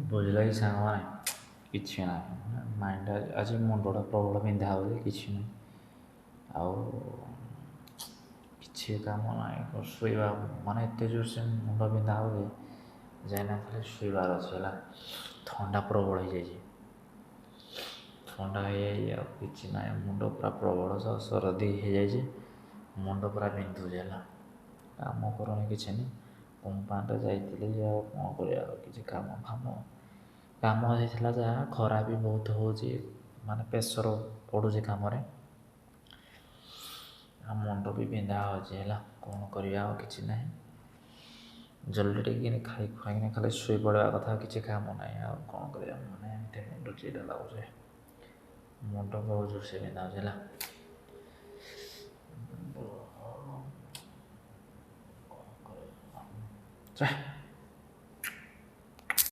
ବୁଝିଲା କି ସାଙ୍ଗମାନେ କିଛି ନାହିଁ ମାଇଣ୍ଡଟା ଆଜି ମୁଣ୍ଡଟା ପ୍ରବଳ ବିନ୍ଧା ହେଉଛି କିଛି ନାହିଁ ଆଉ କିଛି କାମ ନାହିଁ ଶୋଇବା ମାନେ ଏତେ ଜୋରସେ ମୁଣ୍ଡ ବିନ୍ଧା ହେଉଛି ଯାଇନା ଖାଲି ଶୋଇବାର ଅଛି ହେଲା ଥଣ୍ଡା ପ୍ରବଳ ହେଇଯାଇଛି ଥଣ୍ଡା ହେଇଯାଇଛି ଆଉ କିଛି ନାହିଁ ମୁଣ୍ଡ ପୁରା ପ୍ରବଳ ସର୍ଦି ହେଇଯାଇଛି ମୁଣ୍ଡ ପୁରା ବିନ୍ଧୁଛି ହେଲା କାମ କରୁନି କିଛି ନାହିଁ କମ୍ପାନୀରେ ଯାଇଥିଲି ଯେ ଆଉ କ'ଣ କରିବା ଆଉ କିଛି କାମ ହେଇଥିଲା ଯାହା ଖରା ବି ବହୁତ ହେଉଛି ମାନେ ପ୍ରେସର ପଡ଼ୁଛି କାମରେ ଆଉ ମୁଣ୍ଡ ବି ବିନ୍ଧା ହେଉଛି ହେଲା କ'ଣ କରିବା ଆଉ କିଛି ନାହିଁ ଜଲ୍ଦି ଟିକେ ଖାଇ ଖୁଆକିନା ଖାଲି ଶୋଇ ପଡ଼ିବା କଥା କିଛି କାମ ନାହିଁ ଆଉ କ'ଣ କରିବା ମାନେ ଏମିତି ମୁଣ୍ଡ ଚିଡ଼ା ଲାଗୁଛି ମୁଣ୍ଡ ବହୁତ ଜୋରସେ ବିନ୍ଧା ହେଉଛି ହେଲା କ'ଣ କରିବା